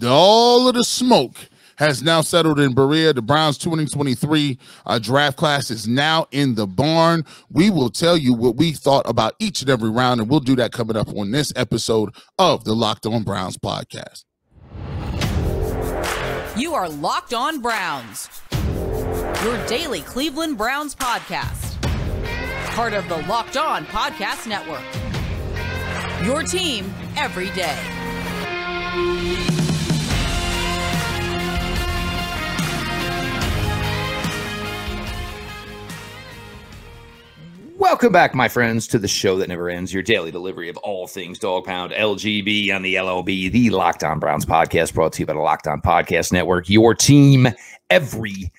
All of the smoke has now settled in Berea. The Browns 2023 draft class is now in the barn. We will tell you what we thought about each and every round, and we'll do that coming up on this episode of the Locked On Browns podcast. You are Locked On Browns, your daily Cleveland Browns podcast. Part of the Locked On Podcast Network, your team every day. Welcome back, my friends, to the show that never ends, your daily delivery of all things Dog Pound LGB on the LOB, the Locked On Browns podcast, brought to you by the Locked On Podcast Network, your team every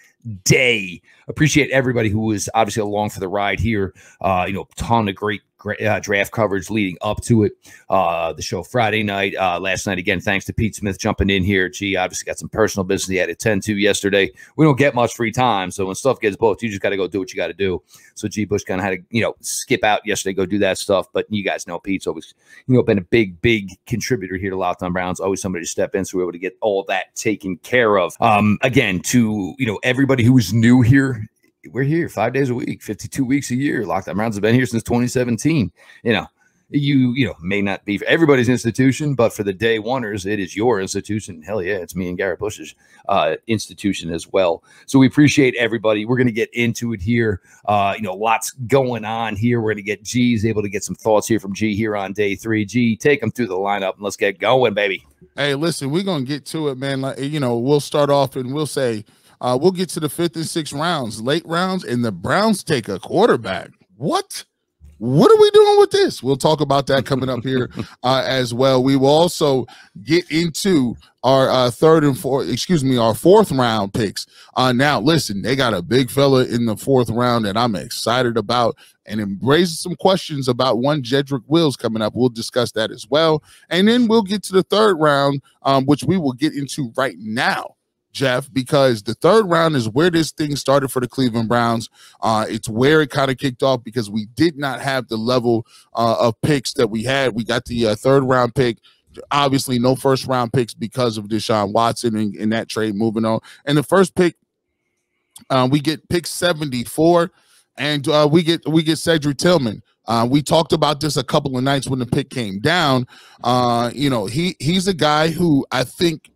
day. Appreciate everybody who was obviously along for the ride here. Ton of great draft coverage leading up to it. The show Friday night, last night, again, thanks to Pete Smith jumping in here. Gee, obviously got some personal business he had to attend to yesterday. We don't get much free time, so when stuff gets booked, you just got to go do what you got to do. So G. Bush kind of had to, skip out yesterday, go do that stuff. But you guys know Pete's always, been a big contributor here to Locked On Browns. Always somebody to step in, so we're able to get all that taken care of. Again, to everybody who is new here, we're here 5 days a week, 52 weeks a year. Locked On Browns have been here since 2017. You may not be for everybody's institution, but for the day oneers, it is your institution. Hell yeah, it's me and Garrett Bush's institution as well. So we appreciate everybody. We're going to get into it here. Lots going on here. We're going to get G's able to get some thoughts here from G here on day 3. G, take them through the lineup and let's get going, baby. Hey, listen, we're going to get to it, man. We'll start off and we'll say, we'll get to the 5th and 6th rounds, late rounds, and the Browns take a quarterback. What are we doing with this? We'll talk about that coming up here as well. We will also get into our our 4th round picks. Now, listen, they got a big fella in the 4th round that I'm excited about, and embracing some questions about one Jedrick Wills coming up. We'll discuss that as well. And then we'll get to the 3rd round, which we will get into right now, Jeff, because the 3rd round is where this thing started for the Cleveland Browns. It's where it kind of kicked off because we did not have the level of picks that we had. We got the 3rd round pick. Obviously, no 1st round picks because of Deshaun Watson in that trade moving on. And the first pick, we get pick 74, and we get Cedric Tillman. We talked about this a couple of nights when the pick came down. He's a guy who I think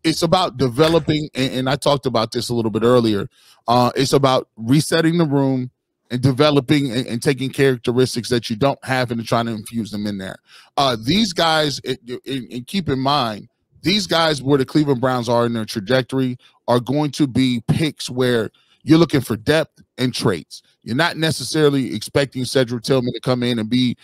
it's about developing, and I talked about this a little bit earlier. It's about resetting the room and developing and taking characteristics that you don't have and trying to infuse them in there. These guys, and keep in mind, these guys where the Cleveland Browns are in their trajectory are going to be picks where you're looking for depth and traits. You're not necessarily expecting Cedric Tillman to come in and be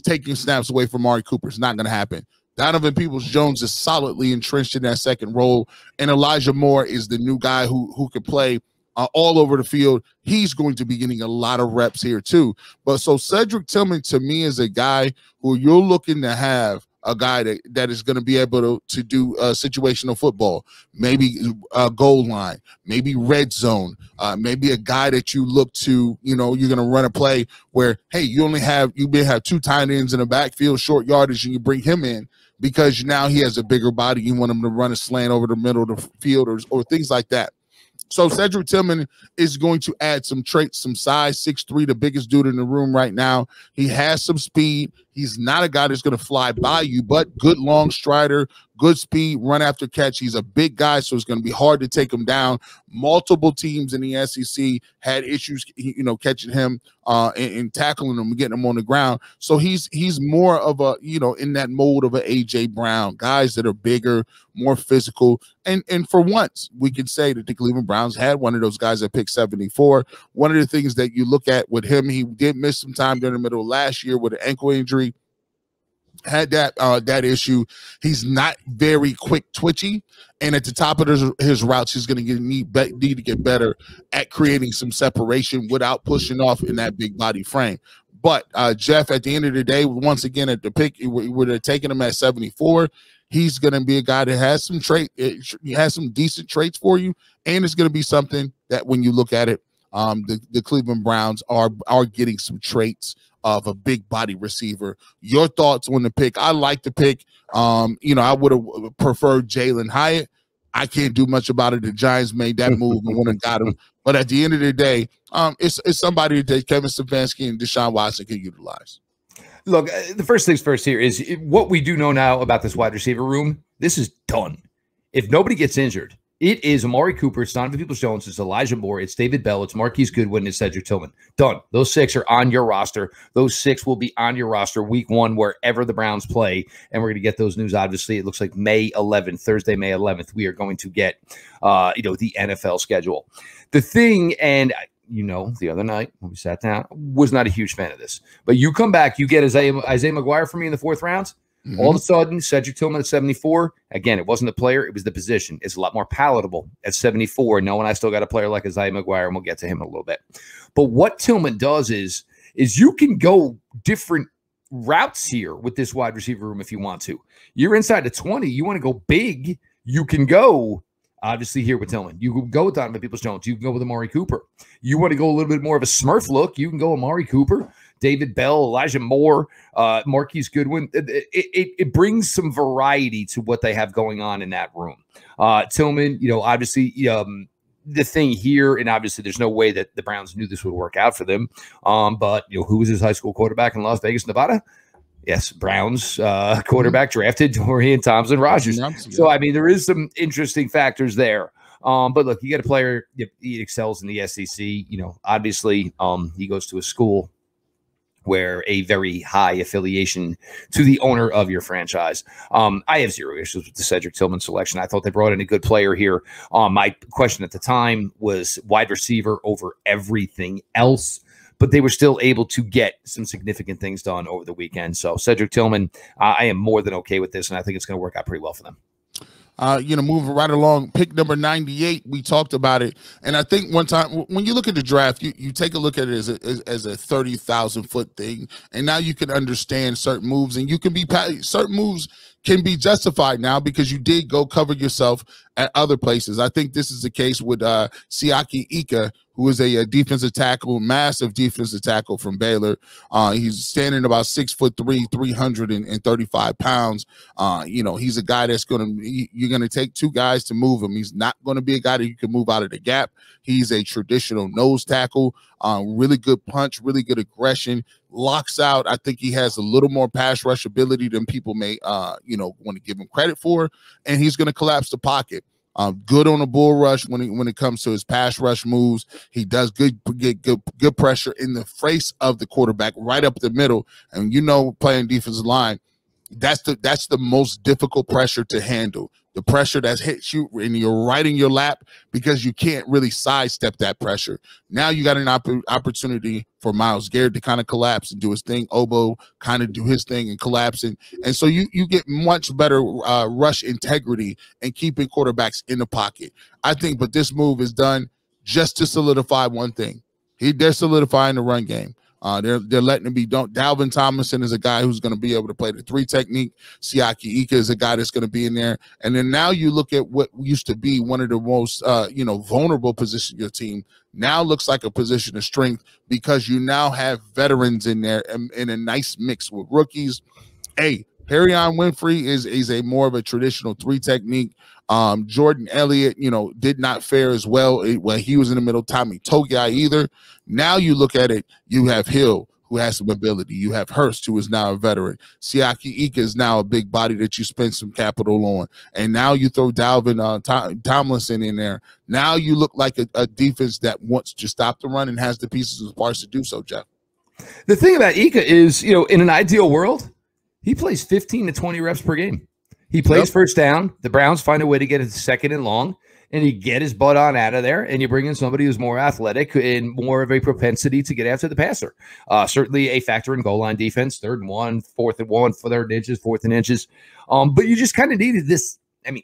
taking snaps away from Amari Cooper. It's not going to happen. Donovan Peoples-Jones is solidly entrenched in that 2nd role, and Elijah Moore is the new guy who can play all over the field. He's going to be getting a lot of reps here too. But so Cedric Tillman to me is a guy who you're looking to have a guy that is going to be able to do situational football, maybe goal line, maybe red zone, maybe a guy that you look to, you're going to run a play where, hey, you may have 2 tight ends in the backfield, short yardage, and you bring him in because now he has a bigger body. You want him to run a slant over the middle of the field or things like that. So Cedric Tillman is going to add some traits, some size, 6'3", the biggest dude in the room right now. He has some speed. He's not a guy that's going to fly by you, but good long strider, good speed, run after catch. He's a big guy, so it's going to be hard to take him down. Multiple teams in the SEC had issues, catching him and tackling him and getting him on the ground. So he's more of a, in that mold of an A.J. Brown, guys that are bigger, more physical. And for once, we can say that the Cleveland Browns had one of those guys at pick 74. One of the things that you look at with him, he did miss some time during the middle of last year with an ankle injury. Had that issue. He's not very quick twitchy, and at the top of his routes, he's going to need to get better at creating some separation without pushing off in that big body frame. But Jeff, at the end of the day, once again at the pick, we're taking him at 74. He's going to be a guy that has some decent traits for you, and it's going to be something that when you look at it, the Cleveland Browns are getting some traits of a big body receiver. Your thoughts on the pick? I like the pick. I would have preferred Jalen Hyatt. I can't do much about it. The Giants made that move and went and got him. But at the end of the day, it's somebody that Kevin Stefanski and Deshaun Watson can utilize. Look, the first things first here is what we do know now about this wide receiver room. This is done. If nobody gets injured, it is Amari Cooper, it's Donovan Peoples-Jones, it's Elijah Moore, it's David Bell, it's Marquise Goodwin, it's Cedric Tillman. Done. Those 6 are on your roster. Those 6 will be on your roster week 1 wherever the Browns play. And we're going to get those news, obviously. It looks like May 11th, Thursday, May 11th, we are going to get, the NFL schedule. The thing, and the other night when we sat down, was not a huge fan of this. But you come back, you get Isaiah McGuire for me in the 4th round. Mm-hmm. All of a sudden, Cedric Tillman at 74. Again, it wasn't the player, it was the position. It's a lot more palatable at 74. Knowing I still got a player like Isaiah McGuire, and we'll get to him in a little bit. But what Tillman does is you can go different routes here with this wide receiver room if you want to. You're inside the 20. You want to go big, you can go, obviously, here with Tillman. You can go with Donovan Peoples-Jones. You can go with Amari Cooper. You want to go a little bit more of a Smurf look, you can go Amari Cooper, David Bell, Elijah Moore, Marquise Goodwin. It brings some variety to what they have going on in that room. Tillman, obviously, the thing here, and obviously there's no way that the Browns knew this would work out for them. But, who was his high school quarterback in Las Vegas, Nevada? Yes, Browns quarterback drafted Dorian Thompson-Rogers. So, I mean, there is some interesting factors there. But look, you get a player, he excels in the SEC. Obviously, he goes to a school where a very high affiliation to the owner of your franchise. I have zero issues with the Cedric Tillman selection. I thought they brought in a good player here. My question at the time was wide receiver over everything else, but they were still able to get some significant things done over the weekend. So Cedric Tillman, I am more than okay with this, and I think it's going to work out pretty well for them. Moving right along, pick number 98, we talked about it. And I think one time when you look at the draft, you take a look at it as a 30,000-foot thing. And now you can understand certain moves, and certain moves can be justified now because you did go cover yourself at other places. I think this is the case with Siaki Ika, who is a defensive tackle, massive defensive tackle from Baylor. He's standing about 6'3", 335 pounds. He's a guy that's you're going to take 2 guys to move him. He's not going to be a guy that you can move out of the gap. He's a traditional nose tackle, really good punch, really good aggression, locks out. I think he has a little more pass rush ability than people may, want to give him credit for. And he's going to collapse the pocket. Good on a bull rush when it comes to his pass rush moves. He does good pressure in the face of the quarterback right up the middle. And playing defensive line, that's the most difficult pressure to handle. The pressure that hits you and you're right in your lap because you can't really sidestep that pressure. Now you got an opportunity for Myles Garrett to kind of collapse and do his thing. Obo kind of do his thing and collapse. And so you get much better rush integrity and keeping quarterbacks in the pocket. I think, but this move is done just to solidify one thing. They're solidifying the run game. They're letting him be. Dalvin Tomlinson is a guy who's going to be able to play the 3 technique. Siaki Ika is a guy that's going to be in there. And then now you look at what used to be one of the most, vulnerable positions of your team. Now looks like a position of strength because you now have veterans in there in a nice mix with rookies. Hey, Perrion Winfrey is a more of a traditional 3 technique. Jordan Elliott, did not fare as well when he was in the middle. Tommy Togiai either. Now you look at it, you have Hill, who has some ability. You have Hurst, who is now a veteran. Siaki Ika is now a big body that you spend some capital on. And now you throw Dalvin Tomlinson in there. Now you look like a defense that wants to stop the run and has the pieces and parts to do so, Jeff. The thing about Ika is, in an ideal world, he plays 15 to 20 reps per game. He plays first down. The Browns find a way to get it 2nd and long, and you get his butt on out of there, and you bring in somebody who's more athletic and more of a propensity to get after the passer. Certainly a factor in goal line defense, 3rd and 1, 4th and 1, 3rd and inches, 4th and inches. But you just kind of needed this. I mean,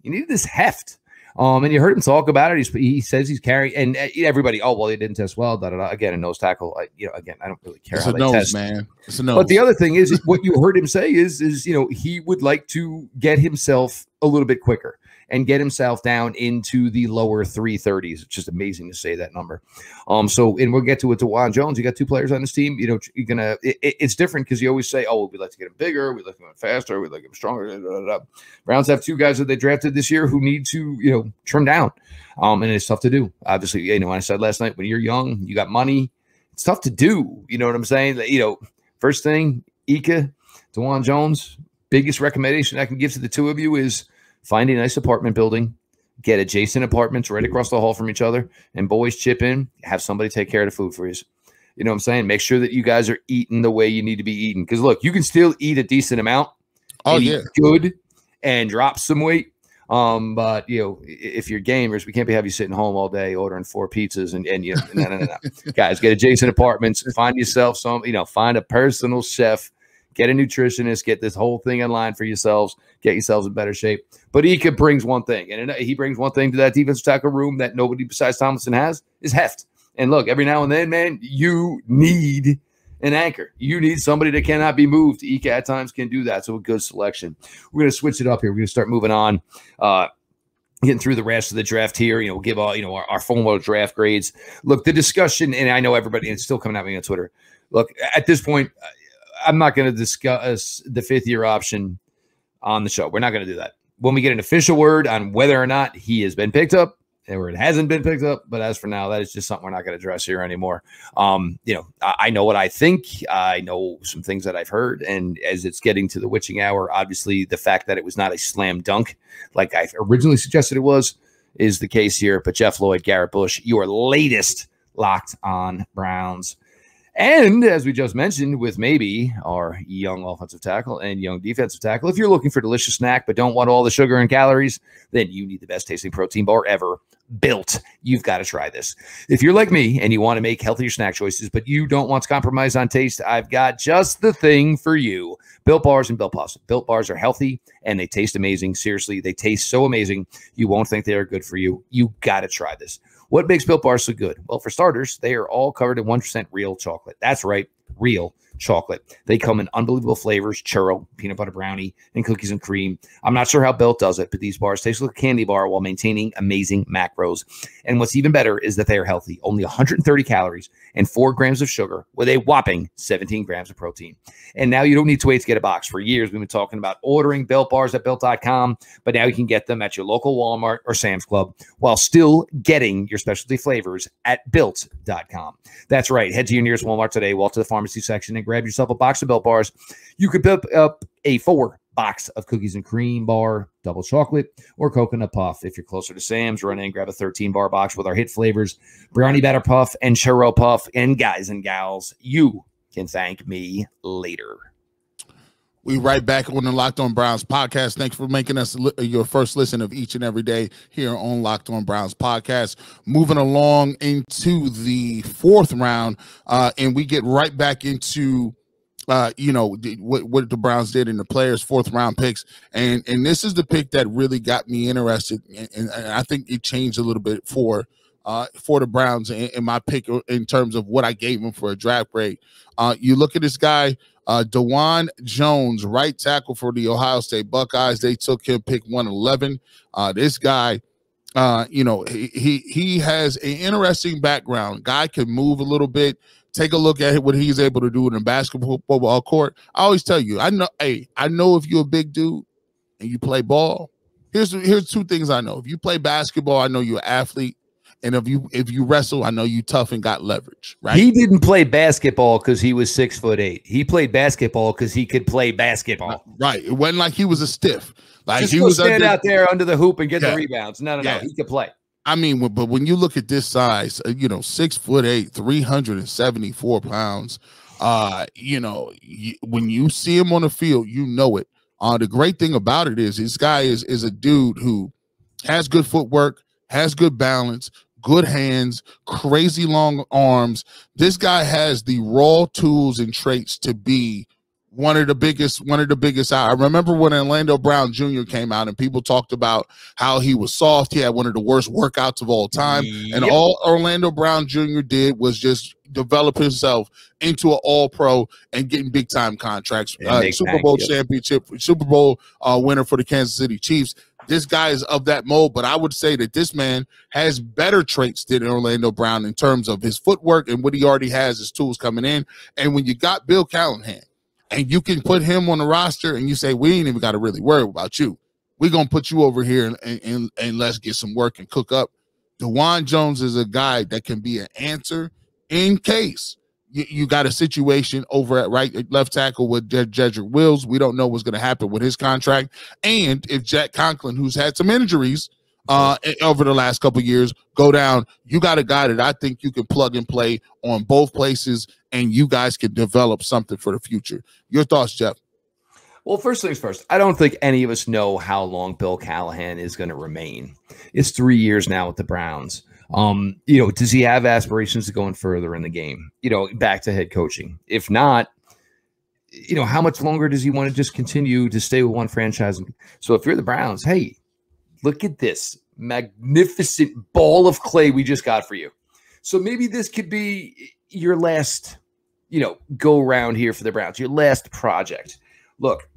you needed this heft. And you heard him talk about it. He says he's carrying, and everybody, he didn't test well. Again, a nose tackle. Again, I don't really care how they test, man. It's a nose. But the other thing is what you heard him say is he would like to get himself a little bit quicker. and get himself down into the lower 330s. It's just amazing to say that number. And we'll get to it. DeJuan Jones, you got two players on this team. You know, you're gonna. It's different because you always say, "Oh, we'd like to get him bigger. We'd like him faster. We'd like him stronger." Blah, blah, blah. Browns have two guys that they drafted this year who need to, trim down. And it's tough to do. Obviously, I said last night, when you're young, you got money. It's tough to do. You know what I'm saying? First thing, Ika, DeJuan Jones. Biggest recommendation I can give to the two of you is find a nice apartment building, get adjacent apartments right across the hall from each other, and boys chip in, have somebody take care of the food for you. You know what I'm saying? Make sure that you guys are eating the way you need to be eating. Because, look, you can still eat a decent amount eat good and drop some weight. But if you're gamers, we can't have you sitting home all day ordering 4 pizzas and no. Guys, get adjacent apartments, find yourself find a personal chef. Get a nutritionist, get this whole thing in line for yourselves, get yourselves in better shape. But Ika brings one thing, and he brings one thing to that defensive tackle room that nobody besides Tomlinson has, is heft. And look, every now and then, man, you need an anchor. You need somebody that cannot be moved. Ika at times can do that, so a good selection. We're going to switch it up here. We're going to start moving on, getting through the rest of the draft here. We'll give all, our formal draft grades. Look, the discussion, and I know everybody, and it's still coming at me on Twitter. Look, at this point, I'm not going to discuss the 5th-year option on the show. We're not going to do that. When we get an official word on whether or not he has been picked up or it hasn't been picked up, but as for now, that is just something we're not going to address here anymore. I know what I think. I know some things that I've heard, and as it's getting to the witching hour, obviously the fact that it was not a slam dunk like I originally suggested it was is the case here. But Jeff Lloyd, Garrett Bush, your latest Locked On Browns. And as we just mentioned, with maybe our young offensive tackle and young defensive tackle, if you're looking for a delicious snack but don't want all the sugar and calories, then you need the best tasting protein bar ever. Built. You've got to try this. If you're like me and you want to make healthier snack choices, but you don't want to compromise on taste, I've got just the thing for you. Built Bars and Built Puffs. Built Bars are healthy and they taste amazing. Seriously, they taste so amazing. You won't think they are good for you. You got to try this. What makes Built Bars so good? Well, for starters, they are all covered in 1% real chocolate. That's right, real chocolate. They come in unbelievable flavors: churro, peanut butter brownie, and cookies and cream. I'm not sure how Built does it, but these bars taste like a candy bar while maintaining amazing macros. And what's even better is that they are healthy. Only 130 calories and 4 grams of sugar with a whopping 17 grams of protein. And now you don't need to wait to get a box. For years, we've been talking about ordering Built Bars at Built.com, but now you can get them at your local Walmart or Sam's Club while still getting your specialty flavors at Built.com. That's right. Head to your nearest Walmart today, walk to the pharmacy section, and grab yourself a box of Built Bars. You could pick up a 4-box of cookies and cream bar, double chocolate, or coconut puff. If you're closer to Sam's, run in and grab a 13-bar box with our hit flavors, brownie batter puff and churro puff. And guys and gals, you can thank me later. We right back on the Locked On Browns podcast. Thanks for making us your first listen of each and every day here on Locked On Browns podcast. Moving along into the 4th round, and we get right back into what the Browns did in the players' 4th round picks, and this is the pick that really got me interested, and I think it changed a little bit for the Browns in my pick in terms of what I gave him for a draft grade. You look at this guy, DeJuan Jones, right tackle for the Ohio State Buckeyes. They took him pick 111. This guy, he has an interesting background. Guy can move a little bit. Take a look at what he's able to do in the basketball court. I always tell you, I know if you're a big dude and you play ball, here's 2 things I know. If you play basketball, I know you're an athlete. And if you wrestle, I know you tough and got leverage, right? He didn't play basketball because he was 6'8". He played basketball because he could play basketball. Right. It wasn't like he was a stiff. Like just he was stand out there under the hoop and get the rebounds. No. He could play. I mean, but when you look at this size, 6'8", 374 pounds, when you see him on the field, you know it. The great thing about it is this guy is a dude who has good footwork, has good balance, good hands, crazy long arms. This guy has the raw tools and traits to be one of the biggest. I remember when Orlando Brown Jr. came out and people talked about how he was soft. He had one of the worst workouts of all time. Yep. And all Orlando Brown Jr. did was just develop himself into an all-pro and getting big-time contracts. Super Bowl championship, Super Bowl winner for the Kansas City Chiefs. this guy is of that mold, but I would say that this man has better traits than Orlando Brown in terms of his footwork and what he already has as tools coming in. And when you got Bill Callahan and you can put him on the roster and you say, we ain't even got to really worry about you. We're going to put you over here and let's get some work and cook up. DeJuan Jones is a guy that can be an answer in case you got a situation over at left tackle with Jedrick Wills. We don't know what's going to happen with his contract. And if Jack Conklin, who's had some injuries over the last couple of years, go down, you got a guy that I think you can plug and play on both places, and you guys can develop something for the future. Your thoughts, Jeff? Well, first things first, I don't think any of us know how long Bill Callahan is going to remain. It's 3 years now with the Browns. Does he have aspirations to going further in the game, back to head coaching? If not, how much longer does he want to just continue to stay with one franchise? So if you're the Browns, hey, look at this magnificent ball of clay we just got for you. So maybe this could be your last, go around here for the Browns, your last project. Look,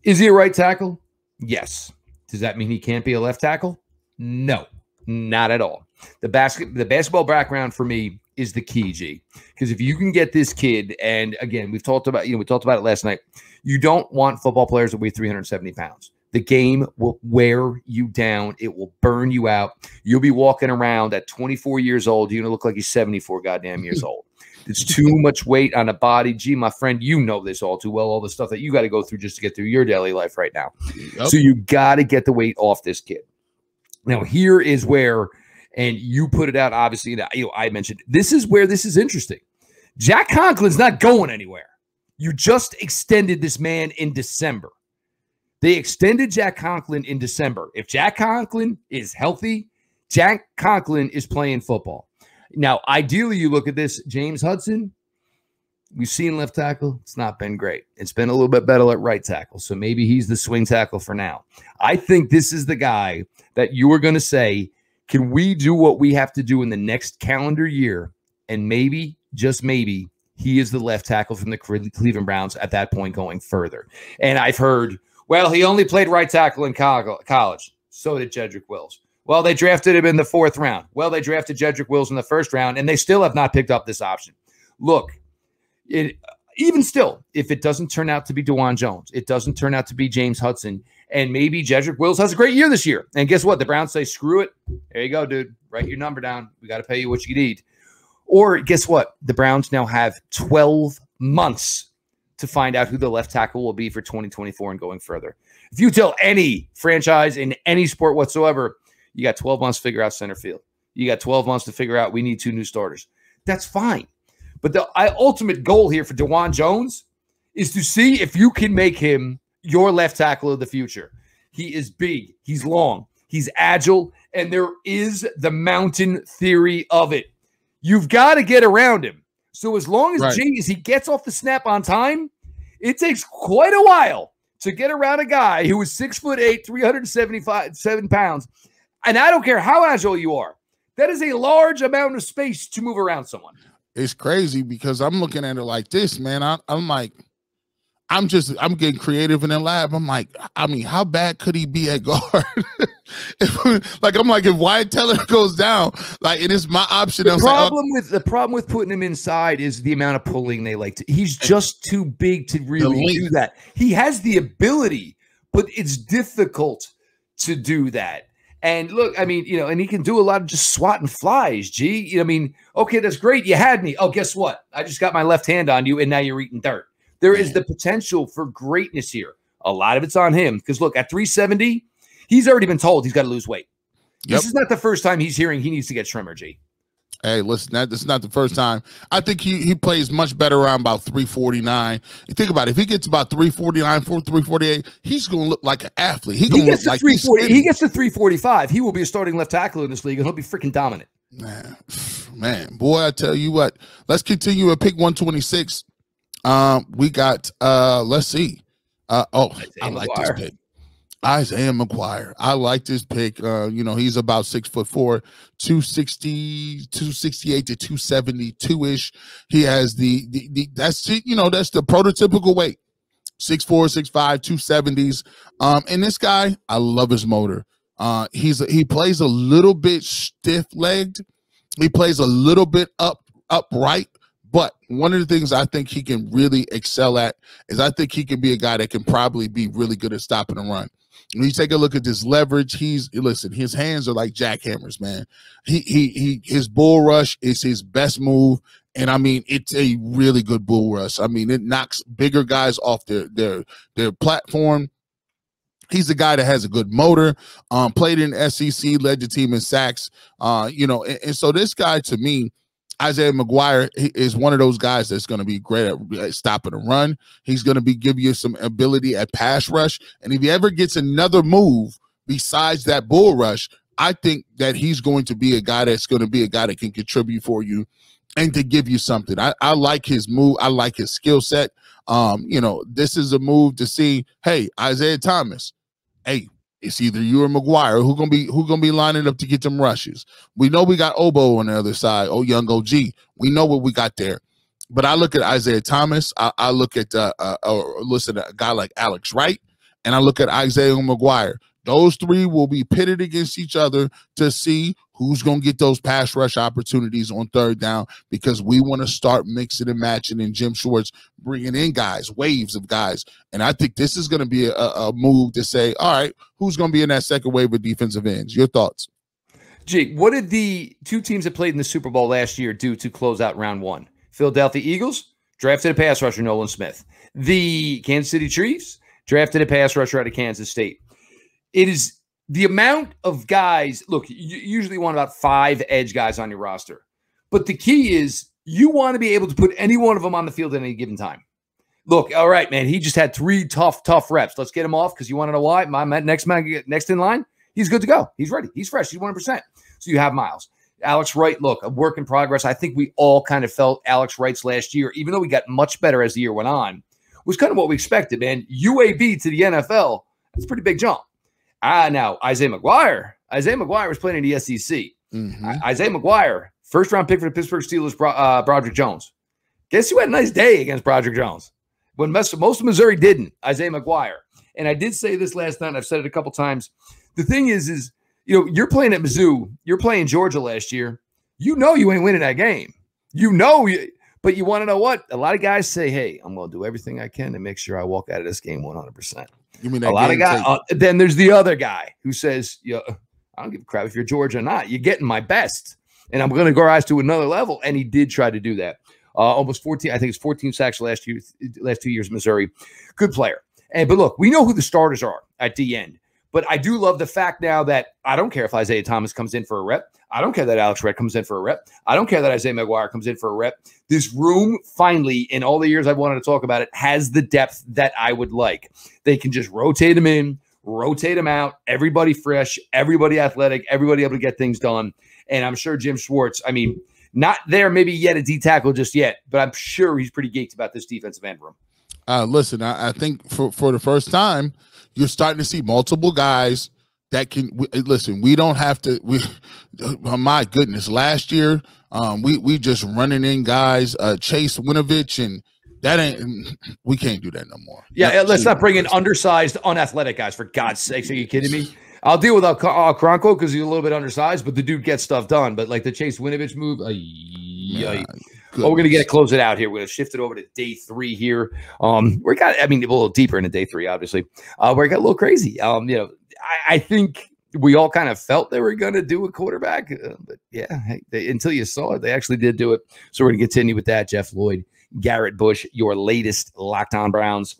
is he a right tackle? Yes. Does that mean he can't be a left tackle? No. Not at all. The basketball background for me is the key, G. Because if you can get this kid, and again, we talked about it last night. You don't want football players that weigh 370 pounds. The game will wear you down. It will burn you out. You'll be walking around at 24 years old. You're gonna look like you're 74 goddamn years old. It's too much weight on a body. Gee, my friend, you know this all too well. All the stuff that you got to go through just to get through your daily life right now. Yep. So you got to get the weight off this kid. Now, here is where, and you put it out, obviously, I mentioned, this is where this is interesting. Jack Conklin's not going anywhere. You just extended this man in December. They extended Jack Conklin in December. If Jack Conklin is healthy, Jack Conklin is playing football. Now, ideally, you look at this, James Hudson, we've seen left tackle. It's not been great. It's been a little bit better at right tackle. So maybe he's the swing tackle for now. I think this is the guy that you are going to say, can we do what we have to do in the next calendar year? And maybe, just maybe, he is the left tackle from the Cleveland Browns at that point going further. And I've heard, well, he only played right tackle in college. So did Jedrick Wills. Well, they drafted him in the 4th round. Well, they drafted Jedrick Wills in the 1st round, and they still have not picked up this option. Look, even still, if it doesn't turn out to be DeJuan Jones, it doesn't turn out to be James Hudson, and maybe Jedrick Wills has a great year this year. And guess what? The Browns say, screw it. There you go, dude. Write your number down. We got to pay you what you need. Or guess what? The Browns now have 12 months to find out who the left tackle will be for 2024 and going further. If you tell any franchise in any sport whatsoever, you got 12 months to figure out center field. You got 12 months to figure out we need 2 new starters. That's fine. But the ultimate goal here for DeJuan Jones is to see if you can make him your left tackle of the future. He is big. He's long. He's agile. And there is the mountain theory of it. You've got to get around him. So as long as he gets off the snap on time, it takes quite a while to get around a guy who is 6'8", 377 pounds. And I don't care how agile you are. That is a large amount of space to move around someone. It's crazy because I'm looking at it like this, man. I'm like, I'm getting creative in the lab. I'm like, I mean, how bad could he be at guard? If Wyatt Teller goes down, and it's my option. The problem with putting him inside is the amount of pulling they like to. He's just too big to really do that. He has the ability, but it's difficult to do that. And look, I mean, and he can do a lot of just swatting flies, G. Okay, that's great. You had me. Oh, guess what? I just got my left hand on you, and now you're eating dirt. There is the potential for greatness here. A lot of it's on him. Because, look, at 370, he's already been told he's got to lose weight. Yep. This is not the first time he's hearing he needs to get trimmer, G. Hey, listen, this is not the first time. I think he plays much better around about 349. You think about it. If he gets about 349, 348, he's going to look like an athlete. He gets to 345. He will be a starting left tackle in this league, and he'll be freaking dominant. Man, boy, I tell you what. Let's continue at pick 126. We got, let's see. I like this pick. Isaiah McGuire. I like this pick. He's about 6'4", 260, 268 to 272-ish. He has that's the prototypical weight. 6'4", 6'5", 270s. And this guy, I love his motor. He plays a little bit stiff-legged. He plays a little bit upright. But one of the things I think he can really excel at is I think he can be a guy that can probably be really good at stopping a run. When you take a look at this leverage, listen, his hands are like jackhammers, man. His bull rush is his best move. And I mean, it's a really good bull rush. I mean, it knocks bigger guys off their platform. He's a guy that has a good motor, played in SEC, led the team in sacks, and so this guy, to me, Isaiah McGuire, is one of those guys that's going to be great at stopping a run. He's going to give you some ability at pass rush. And if he ever gets another move besides that bull rush, I think that he's going to be a guy that's going to be a guy that can contribute for you and to give you something. I like his move. I like his skill set. This is a move to see, hey, Isaiah Thomas, hey, it's either you or McGuire who gonna be lining up to get them rushes. We know we got Obo on the other side. Oh, young OG. We know what we got there. But I look at Isaiah Thomas. I look at listen to a guy like Alex Wright, and I look at Isaiah McGuire. Those three will be pitted against each other to see who's going to get those pass rush opportunities on third down, because we want to start mixing and matching, and Jim Schwartz bringing in guys, waves of guys. And I think this is going to be a move to say, all right, who's going to be in that second wave of defensive ends? Your thoughts? Jake, what did the two teams that played in the Super Bowl last year do to close out round one? Philadelphia Eagles drafted a pass rusher, Nolan Smith. The Kansas City Chiefs drafted a pass rusher out of Kansas State. It is the amount of guys. Look, you usually want about 5 edge guys on your roster. But the key is you want to be able to put any one of them on the field at any given time. Look, all right, man, he just had 3 tough reps. Let's get him off, because you want to know why? My next in line, he's good to go. He's ready. He's fresh. He's 100%. So you have Miles. Alex Wright, look, a work in progress. I think we all kind of felt Alex Wright's last year, even though we got much better as the year went on, was kind of what we expected, man. UAB to the NFL, that's a pretty big jump. Now, Isaiah McGuire was playing in the SEC. Mm-hmm. Isaiah McGuire, first-round pick for the Pittsburgh Steelers, Broderick Jones. Guess who had a nice day against Broderick Jones? When most of Missouri didn't, Isaiah McGuire. And I did say this last night, and I've said it a couple times. The thing is you're playing at Mizzou. You're playing Georgia last year. You know you ain't winning that game. But you want to know what? A lot of guys say, hey, I'm going to do everything I can to make sure I walk out of this game 100%. You mean a lot of guys? Then there's the other guy who says, I don't give a crap if you're Georgia or not. You're getting my best, and I'm going to go rise to another level. And he did try to do that. Almost 14. I think it's 14 sacks last 2 years in Missouri. Good player. But look, we know who the starters are at the end. But I do love the fact now that I don't care if Isaiah Thomas comes in for a rep. I don't care that Alex Wright comes in for a rep. I don't care that Isaiah McGuire comes in for a rep. This room, finally, in all the years I've wanted to talk about it, has the depth that I would like. They can just rotate them in, rotate them out, everybody fresh, everybody athletic, everybody able to get things done. And I'm sure Jim Schwartz, I mean, not there maybe yet a D tackle just yet, but I'm sure he's pretty geeked about this defensive end room. Listen, I think for the first time, you're starting to see multiple guys that can listen. We don't have to. Oh my goodness, last year we just running in guys, Chase Winovich, and that ain't. We can't do that no more. Yeah, let's not bring in undersized, unathletic guys. For God's sakes, are you kidding me? I'll deal with Kronko because he's a little bit undersized, but the dude gets stuff done. But like the Chase Winovich move, we're going to close it out here. We're going to shift it over to day 3 here. We got, a little deeper into day 3, obviously. Where it got a little crazy. I think we all kind of felt they were going to do a quarterback, but yeah, until you saw it, they actually did do it. So we're going to continue with that. Jeff Lloyd, Garrett Bush, your latest Locked On Browns.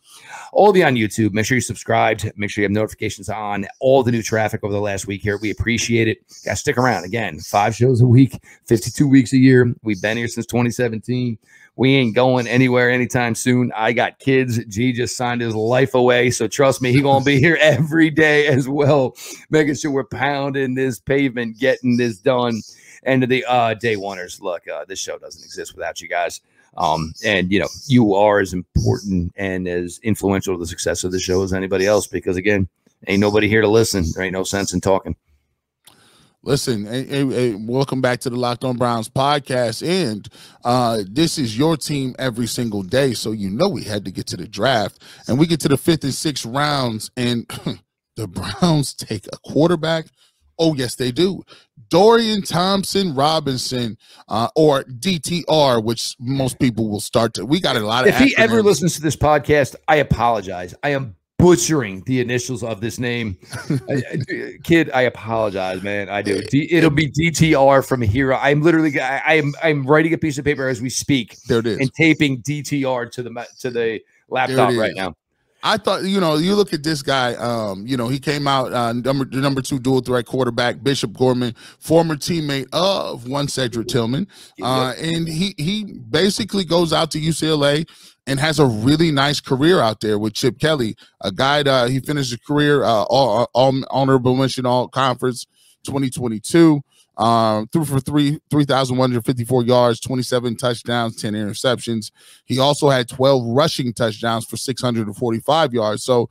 All the on YouTube. Make sure you're subscribed. Make sure you have notifications on. All the new traffic over the last week here. We appreciate it. Guys, stick around. Again, 5 shows a week, 52 weeks a year. We've been here since 2017. We ain't going anywhere anytime soon. I got kids. G just signed his life away. So trust me, he's going to be here every day as well, making sure we're pounding this pavement, getting this done. And to the day oneers, look, this show doesn't exist without you guys. And you are as important and as influential to the success of the show as anybody else, because again, ain't nobody here to listen. There ain't no sense in talking. Listen, hey, welcome back to the Locked On Browns podcast. And this is your team every single day. So, you know, we had to get to the draft, and we get to the 5th and 6th rounds, and the Browns take a quarterback. Oh, yes, they do. Dorian Thompson-Robinson, or DTR, which most people will start to. We got a lot of. If he ever listens to this podcast, I apologize. I am butchering the initials of this name. Kid, I apologize, man. I do. It'll be DTR from here. I'm literally, I'm writing a piece of paper as we speak. There it is. And taping DTR to the laptop right now. I thought, you know, you look at this guy, you know, he came out number 2 dual threat quarterback, Bishop Gorman, former teammate of one Cedric Tillman. And he basically goes out to UCLA and has a really nice career out there with Chip Kelly, a guy he finished his career all honorable mention all conference 2022. Threw for 3,154 yards, 27 touchdowns, 10 interceptions. He also had 12 rushing touchdowns for 645 yards. So,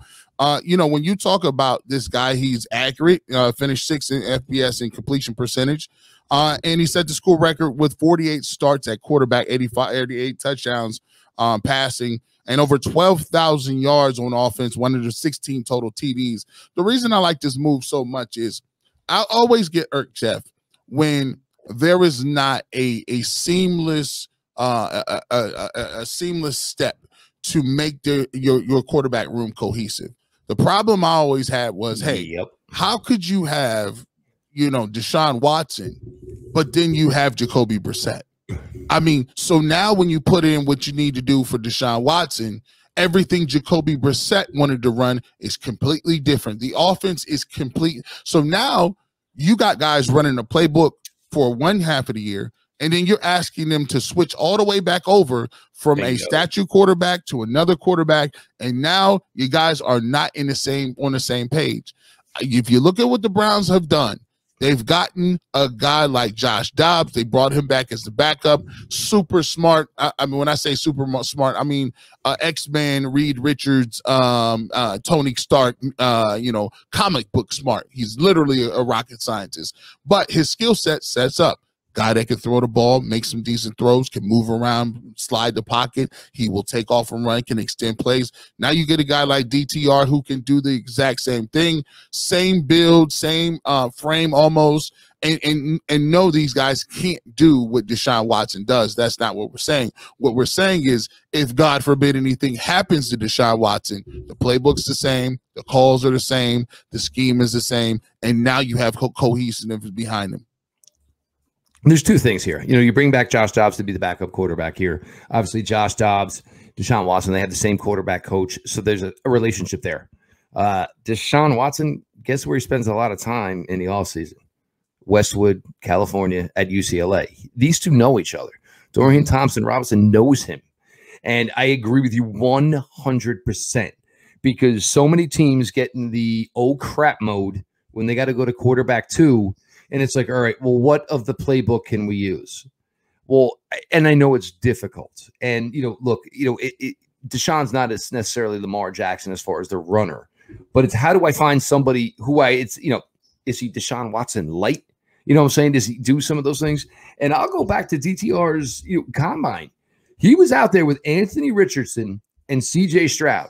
you know, when you talk about this guy, he's accurate, finished 6th in FBS in completion percentage. And he set the school record with 48 starts at quarterback, 88 touchdowns passing, and over 12,000 yards on offense, 116 total TDs. The reason I like this move so much is I always get irked, Jeff, when there is not a seamless a seamless step to make your quarterback room cohesive. The problem I always had was, hey, how could you have, you know, Deshaun Watson, but then you have Jacoby Brissett? I mean, so now when you put in what you need to do for Deshaun Watson, everything Jacoby Brissett wanted to run is completely different. The offense is complete. So now you got guys running a playbook for one half of the year, and then you're asking them to switch all the way back over from a statue quarterback to another quarterback, and now you guys are not on the same page. If you look at what the Browns have done, they've gotten a guy like Josh Dobbs. They brought him back as the backup. Super smart. I mean, when I say super smart, I mean X-Man, Reed Richards, Tony Stark, you know, comic book smart. He's literally a rocket scientist. But his skill set sets up. Guy that can throw the ball, make some decent throws, can move around, slide the pocket. He will take off and run, can extend plays. Now you get a guy like DTR who can do the exact same thing, same build, same frame almost, and know these guys can't do what Deshaun Watson does. That's not what we're saying. What we're saying is, if God forbid anything happens to Deshaun Watson, the playbook's the same, the calls are the same, the scheme is the same, and now you have cohesiveness behind them. There's two things here. You know, you bring back Josh Dobbs to be the backup quarterback here. Obviously, Josh Dobbs, Deshaun Watson, they have the same quarterback coach. So there's a relationship there. Deshaun Watson, guess where he spends a lot of time in the offseason? Westwood, California, at UCLA. These two know each other. Dorian Thompson-Robinson knows him. And I agree with you 100%, because so many teams get in the oh crap mode when they got to go to quarterback 2. And it's like, all right, well, what of the playbook can we use? Well, and I know it's difficult. And, you know, look, you know, Deshaun's not as necessarily Lamar Jackson as far as the runner, but it's how do I find somebody who you know, is he Deshaun Watson light? You know what I'm saying? Does he do some of those things? And I'll go back to DTR's combine. He was out there with Anthony Richardson and CJ Stroud.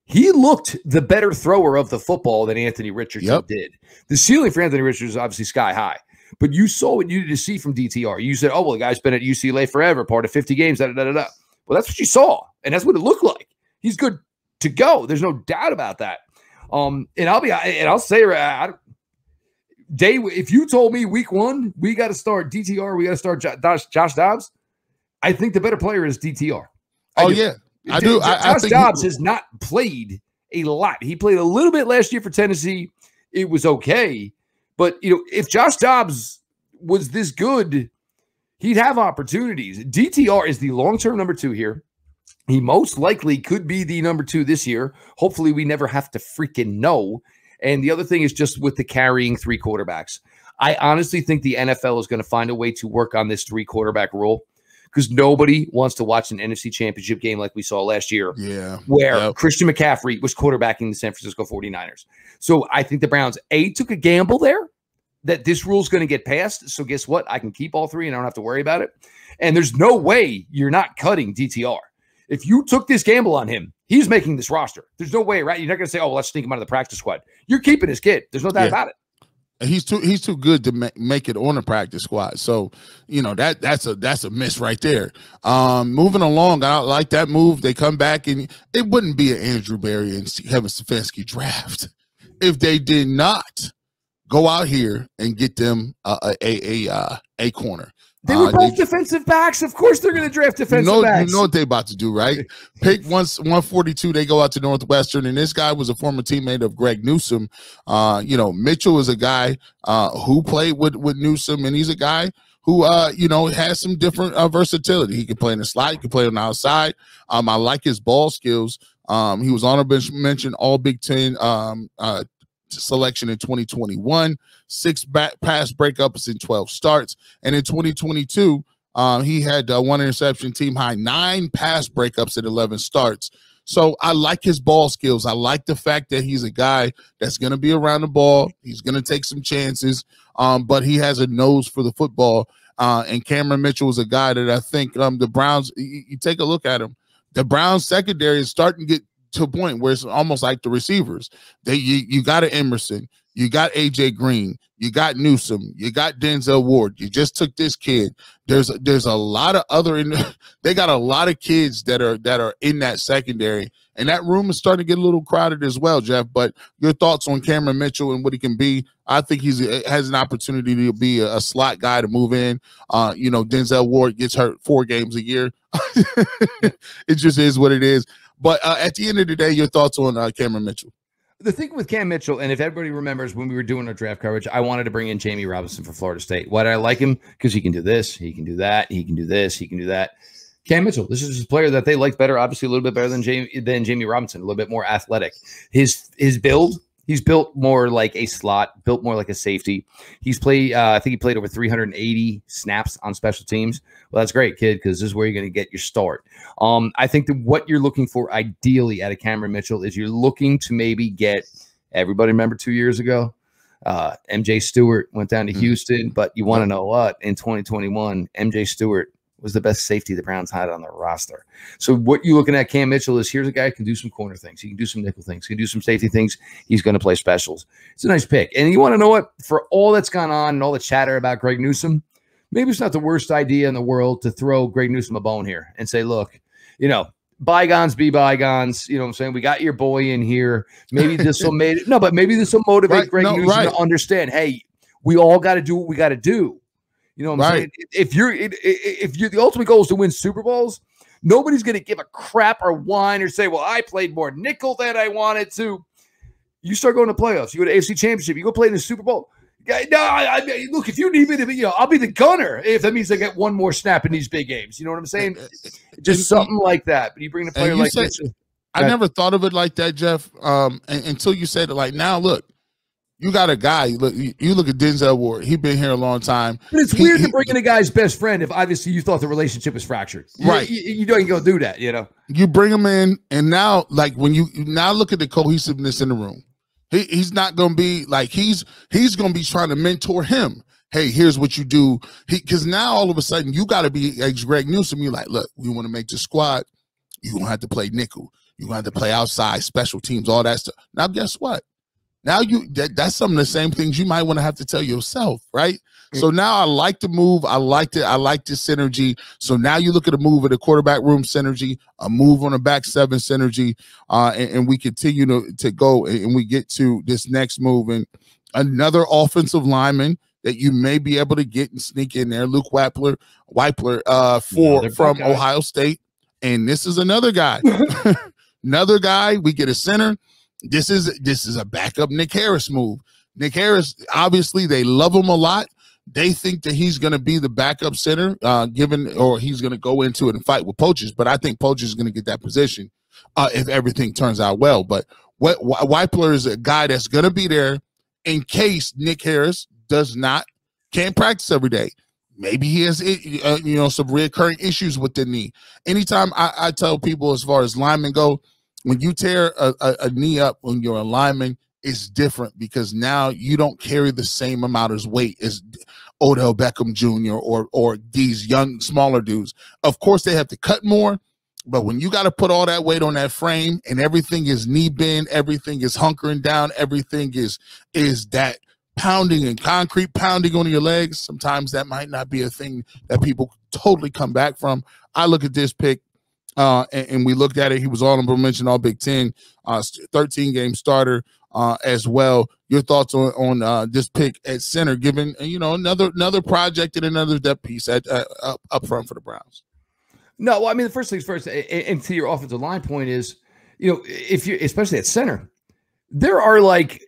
He looked the better thrower of the football than Anthony Richardson did. The ceiling for Anthony Richardson is obviously sky high, but you saw what you needed to see from DTR. You said, oh, well, the guy's been at UCLA forever, part of 50 games, da-da-da-da-da. Well, that's what you saw, and that's what it looked like. He's good to go. There's no doubt about that. And I'll say, if you told me week 1, we got to start DTR, we got to start Josh Dobbs, I think the better player is DTR. Oh, yeah. I do. Josh Dobbs has not played a lot. He played a little bit last year for Tennessee. It was okay. But, you know, if Josh Dobbs was this good, he'd have opportunities. DTR is the long-term number 2 here. He most likely could be the number 2 this year. Hopefully we never have to freaking know. And the other thing is just with the carrying 3 quarterbacks. I honestly think the NFL is going to find a way to work on this 3 quarterback rule, because nobody wants to watch an NFC championship game like we saw last year, where Christian McCaffrey was quarterbacking the San Francisco 49ers. So I think the Browns, took a gamble there that this rule is going to get passed. So guess what? I can keep all three and I don't have to worry about it. And there's no way you're not cutting DTR. If you took this gamble on him, he's making this roster. There's no way, right? You're not going to say, oh, well, let's sneak him out of the practice squad. You're keeping his kid. There's no doubt about it. He's too good to make it on the practice squad. So, you know, that's a miss right there. Moving along, I like that move. They come back, and it wouldn't be an Andrew Berry and Kevin Stefanski draft if they did not go out here and get them a corner. They were both defensive backs. Of course they're going to draft defensive backs. You know what they're about to do, right? Pick 142, they go out to Northwestern, and this guy was a former teammate of Greg Newsome. You know, Mitchell is a guy who played with Newsome, and he's a guy who, you know, has some different versatility. He can play in the slot. He can play on the outside. I like his ball skills. He was honorable mention All Big Ten selection in 2021, 6 pass breakups in 12 starts, and in 2022 he had 1 interception, team high 9 pass breakups in 11 starts. So I like his ball skills. I like the fact that he's a guy that's going to be around the ball. He's going to take some chances, but he has a nose for the football. And Cameron Mitchell is a guy that I think the Browns, you take a look at him, the Browns secondary is starting to get to a point where it's almost like the receivers. You got an Emerson, you got AJ Green, you got Newsome, you got Denzel Ward. You just took this kid. There's a lot of other they got a lot of kids that are in that secondary, and that room is starting to get a little crowded as well, Jeff. But your thoughts on Cameron Mitchell and what he can be? I think he has an opportunity to be a slot guy to move in. You know, Denzel Ward gets hurt 4 games a year. It just is what it is. But at the end of the day, your thoughts on Cameron Mitchell? The thing with Cam Mitchell, and if everybody remembers when we were doing our draft coverage, I wanted to bring in Jamie Robinson for Florida State. Why did I like him? Because he can do this, he can do that, he can do this, he can do that. Cam Mitchell, this is a player that they liked better, obviously a little bit better than Jamie Robinson, a little bit more athletic. His build, he's built more like a slot, built more like a safety. He's played, I think he played over 380 snaps on special teams. Well, that's great, kid, because this is where you're going to get your start. I think that what you're looking for ideally out of Cameron Mitchell is you're looking to maybe get, everybody remember 2 years ago, MJ Stewart went down to Houston, but you want to know what? In 2021, MJ Stewart was the best safety the Browns had on their roster. So what you're looking at Cam Mitchell is, here's a guy who can do some corner things. He can do some nickel things. He can do some safety things. He's going to play specials. It's a nice pick. And you want to know what? For all that's gone on and all the chatter about Greg Newsome, maybe it's not the worst idea in the world to throw Greg Newsome a bone here and say, look, you know, bygones be bygones. You know what I'm saying? We got your boy in here. Maybe this will maybe this will motivate Greg Newsome to understand, hey, we all got to do what we got to do. You know what I'm saying? If you're the ultimate goal is to win Super Bowls, nobody's going to give a crap or whine or say, well, I played more nickel than I wanted to. You start going to playoffs. You go to AFC Championship. You go play in the Super Bowl. No, I mean, look, if you need me to be, you know, I'll be the gunner if that means I get one more snap in these big games. You know what I'm saying? Just something like that. But you bring a player like this. I never thought of it like that, Jeff, until you said it. Like, now, look. You got a guy. Look, you look at Denzel Ward. He's been here a long time. But it's weird to bring in a guy's best friend if obviously you thought the relationship was fractured. Right. You don't go do that. You know. You bring him in, and now, like, when you now look at the cohesiveness in the room, he's not going to be like he's going to be trying to mentor him. Hey, here's what you do. Because now all of a sudden you got to be like Greg Newsome. You're like, look, we want to make the squad. You're going to have to play nickel. You're going to have to play outside, special teams, all that stuff. Now, guess what? Now that's some of the same things you might want to have to tell yourself, right? So now I like the move. I liked it. I like the synergy. So now you look at a move at the quarterback room synergy, a move on the back 7 synergy, and we continue to go, and we get to this next move, and another offensive lineman that you may be able to get and sneak in there, Luke Wypler from Ohio State, and this is another guy, another guy. We get a center. This is a backup Nick Harris move. Nick Harris, obviously, they love him a lot. They think that he's going to be the backup center, or he's going to go into it and fight with Poaches. But I think Poaches is going to get that position if everything turns out well. But Wypler is a guy that's going to be there in case Nick Harris can't practice every day. Maybe he has some recurring issues with the knee. Anytime I tell people, as far as linemen go, when you tear a knee up when you're a lineman, is different because now you don't carry the same amount of weight as Odell Beckham Jr. or these young, smaller dudes. Of course, they have to cut more, but when you got to put all that weight on that frame and everything is knee bend, everything is hunkering down, everything is that pounding and concrete pounding on your legs, sometimes that might not be a thing that people totally come back from. I look at this pick, and we looked at it. He was honorable mention all Big Ten, 13-game starter as well. Your thoughts on this pick at center, given another project and another depth piece at up front for the Browns? No, well, I mean, the first things first, and to your offensive line point is, if you, especially at center, there are like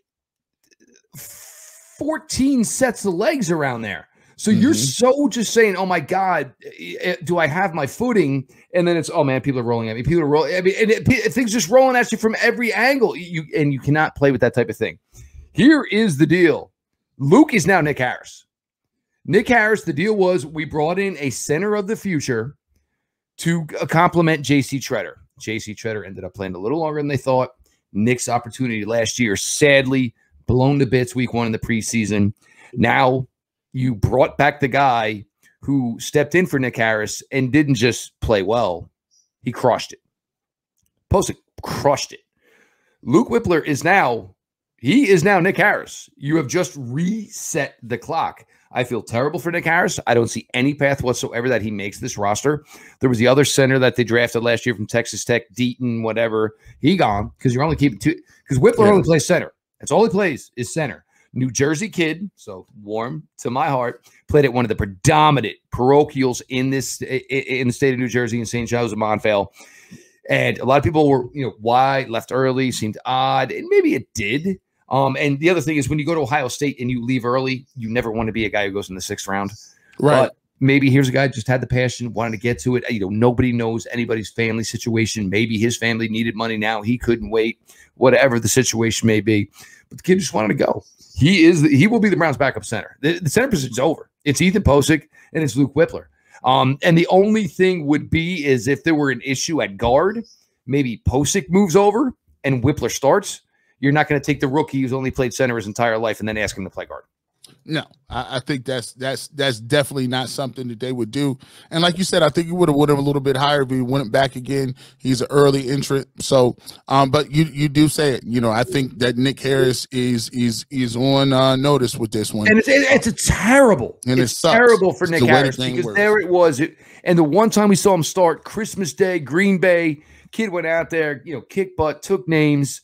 14 sets of legs around there. So you're so just saying, oh my God, do I have my footing? And then it's, oh man, people are rolling at me. People are rolling. I mean, things just rolling at you from every angle. You cannot play with that type of thing. Here is the deal. Luke is now Nick Harris. Nick Harris, the deal was we brought in a center of the future to complement J.C. Tretter. J.C. Tretter ended up playing a little longer than they thought. Nick's opportunity last year, sadly, blown to bits week 1 in the preseason. Now you brought back the guy who stepped in for Nick Harris and didn't just play well. He crushed it. Posick crushed it. Luke Wypler is now Nick Harris. You have just reset the clock. I feel terrible for Nick Harris. I don't see any path whatsoever that he makes this roster. There was the other center that they drafted last year from Texas Tech, Deaton, whatever. He gone because you're only keeping 2. Because Wypler only plays center. That's all he plays is center. New Jersey kid, so warm to my heart. Played at one of the predominant parochials in the state of New Jersey in St. Joseph Montvale. And a lot of people were, why left early seemed odd, and maybe it did. And the other thing is when you go to Ohio State and you leave early, you never want to be a guy who goes in the 6th round. Right. But maybe here's a guy who just had the passion, wanted to get to it. Nobody knows anybody's family situation. Maybe his family needed money now. He couldn't wait, whatever the situation may be. But the kid just wanted to go. He will be the Browns' backup center. The center position's over. It's Ethan Posick and it's Luke Wypler. And the only thing would be is if there were an issue at guard, maybe Posick moves over and Wypler starts. You're not going to take the rookie who's only played center his entire life and then ask him to play guard. No, I think that's definitely not something that they would do. And like you said, I think you would have a little bit higher if he went back again. He's an early entrant. So, but you do say it. I think that Nick Harris is on notice with this one. And it's a terrible. And it's terrible for Nick Harris because there it was. And the one time we saw him start, Christmas Day, Green Bay, kid went out there, kicked butt, took names.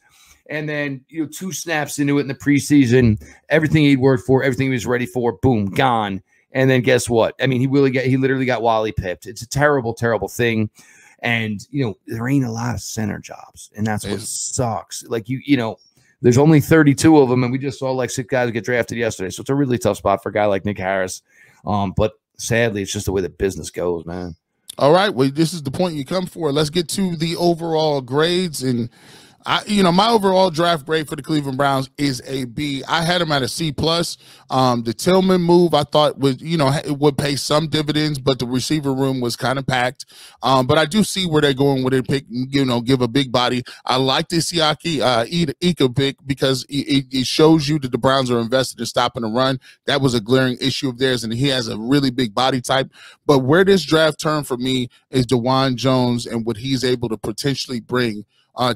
And then, 2 snaps into it in the preseason, everything he'd worked for, everything he was ready for, boom, gone. And then guess what? I mean, he literally got Wally pipped. It's a terrible, terrible thing. And, there ain't a lot of center jobs. And that's what sucks. Like, there's only 32 of them. And we just saw like 6 guys get drafted yesterday. So it's a really tough spot for a guy like Nick Harris. But sadly, it's just the way the business goes, man. All right. Well, this is the point you come for. Let's get to the overall grades. And my overall draft grade for the Cleveland Browns is a B. I had him at a C+. The Tillman move I thought it would pay some dividends, but the receiver room was kind of packed. But I do see where they're going with it. Pick, give a big body. I like this Ika pick because it shows you that the Browns are invested in stopping the run. That was a glaring issue of theirs, and he has a really big body type. But where this draft turned for me is DeJuan Jones and what he's able to potentially bring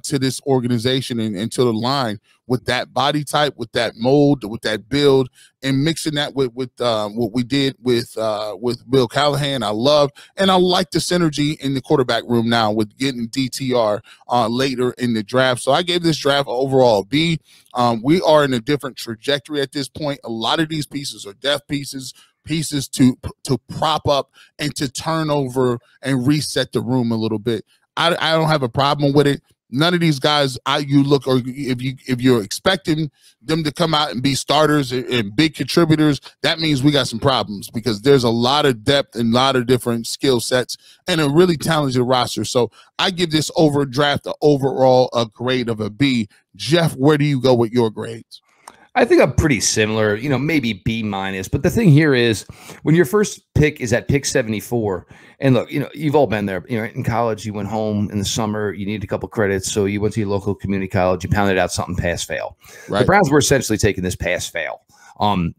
to this organization and to the line with that body type, with that mold, with that build, and mixing that with what we did with Bill Callahan. I like the synergy in the quarterback room now with getting DTR later in the draft. So I gave this draft overall B. We are in a different trajectory at this point. A lot of these pieces are depth pieces to prop up and to turn over and reset the room a little bit. I don't have a problem with it. None of these guys, if you're expecting them to come out and be starters and big contributors, that means we got some problems because there's a lot of depth and a lot of different skill sets and a really talented roster. So I give this overall a grade of a B. Jeff, where do you go with your grades? I think I'm pretty similar, maybe B-. But the thing here is when your first pick is at pick 74, and look, you've all been there. In college, you went home in the summer, you needed a couple credits, so you went to your local community college, you pounded out something pass-fail. Right. The Browns were essentially taking this pass-fail.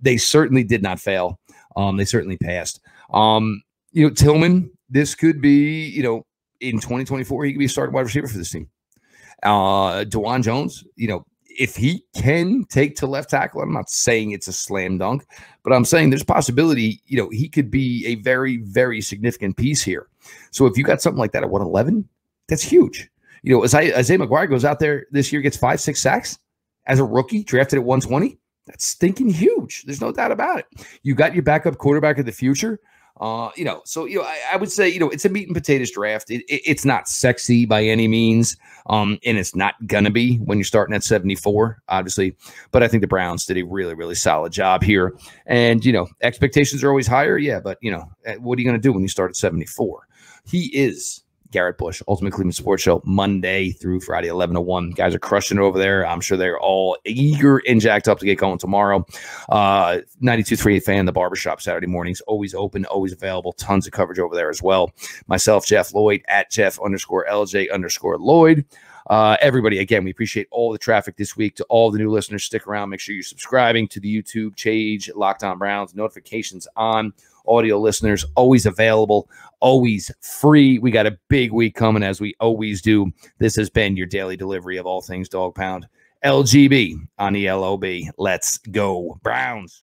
They certainly did not fail. They certainly passed. Tillman, this could be, in 2024, he could be a starting wide receiver for this team. DeJuan Jones, if he can take to left tackle, I'm not saying it's a slam dunk, but I'm saying there's a possibility, he could be a very, very significant piece here. So if you got something like that at 111, that's huge. Isaiah McGuire goes out there this year, gets 5-6 sacks as a rookie, drafted at 120. That's stinking huge. There's no doubt about it. You got your backup quarterback of the future. I would say, it's a meat and potatoes draft. It's not sexy by any means. And it's not going to be when you're starting at 74, obviously. But I think the Browns did a really, really solid job here. And, expectations are always higher. Yeah. But, what are you going to do when you start at 74? He is Garrett Bush, Ultimate Cleveland Sports Show, Monday through Friday, 11 to 1. Guys are crushing it over there. I'm sure they're all eager and jacked up to get going tomorrow. 92.3 Fan, the barbershop, Saturday mornings, always open, always available. Tons of coverage over there as well. Myself, Jeff Lloyd, at Jeff_LJ_Lloyd. Everybody, again, we appreciate all the traffic this week. To all the new listeners, stick around. Make sure you're subscribing to the YouTube page, Locked On Browns. Notifications on. Audio listeners, always available, always free. We got a big week coming, as we always do. This has been your daily delivery of all things Dog Pound. LGB on the LOB. Let's go, Browns.